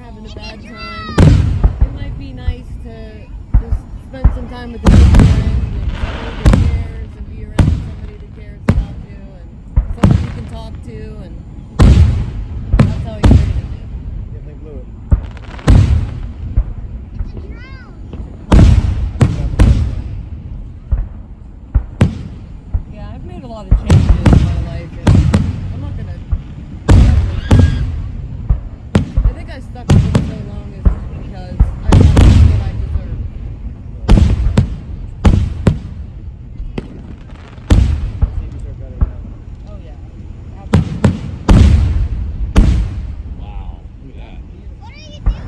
having a bad time, it might be nice to just spend some time with a good friend and somebody that cares and be around somebody that cares about you and someone you can talk to, and that's how you raise it. If they blew it. Yeah, I've made a lot of changes in my life, and I'm not gonna. I think I stuck with it so long is because I got what I deserve. Things are better now. Oh yeah, absolutely. Wow, look at that. What are you doing?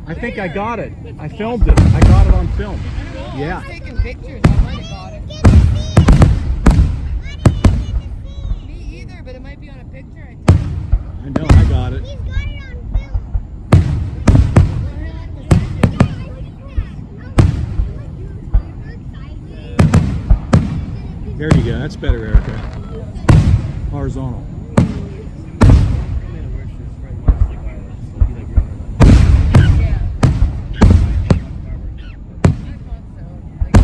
I think I got it. I filmed it. I got it on film. I Yeah. was taking pictures. I might have got it. Me either, but it might be on a picture I took. I know, I got it. He's got it on film. There you go. That's better, Erica. Horizontal. Yeah. I thought so. Like,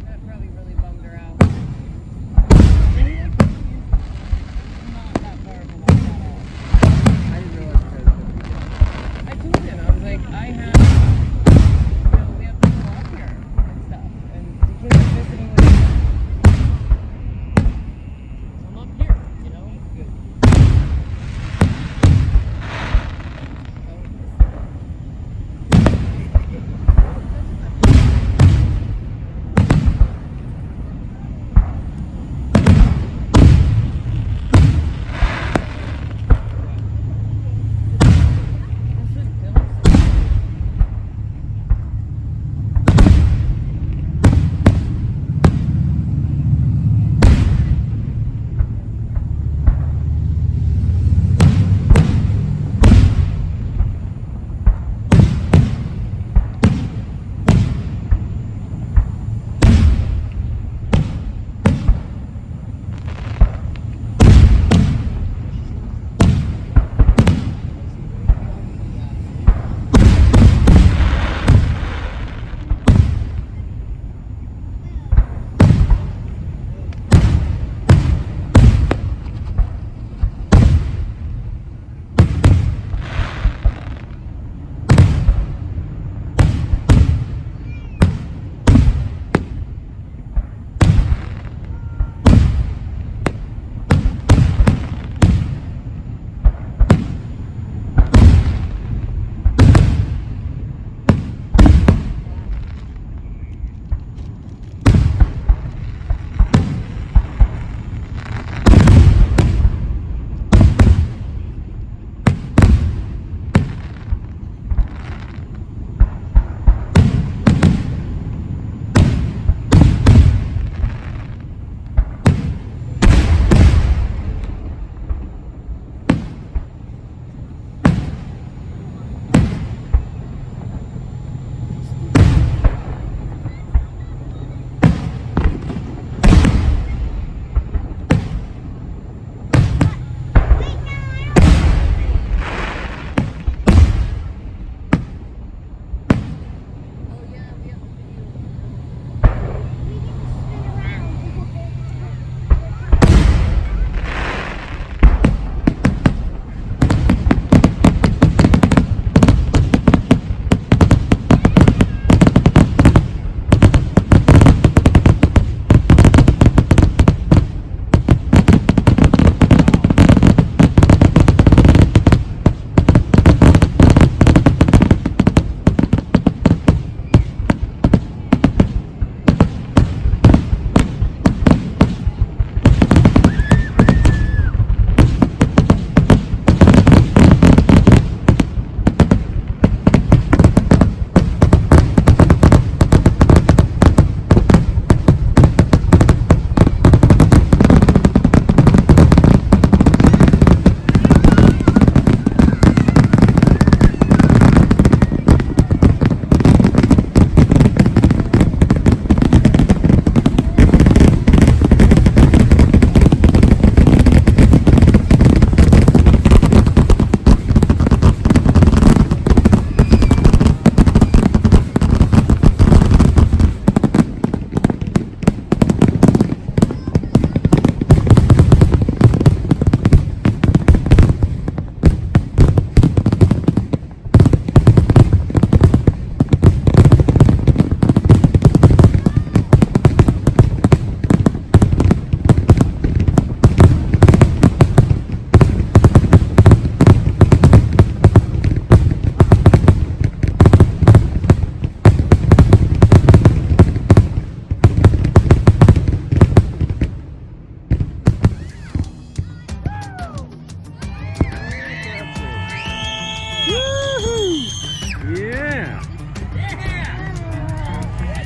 that probably really bummed her out. Not that far from my cut off. I didn't realize it had I told him, I was like, I have, we have people up here and stuff, and the kids are visiting with me. So I'm up here,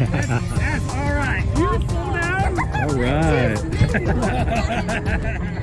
That's all right. You slow down. All right.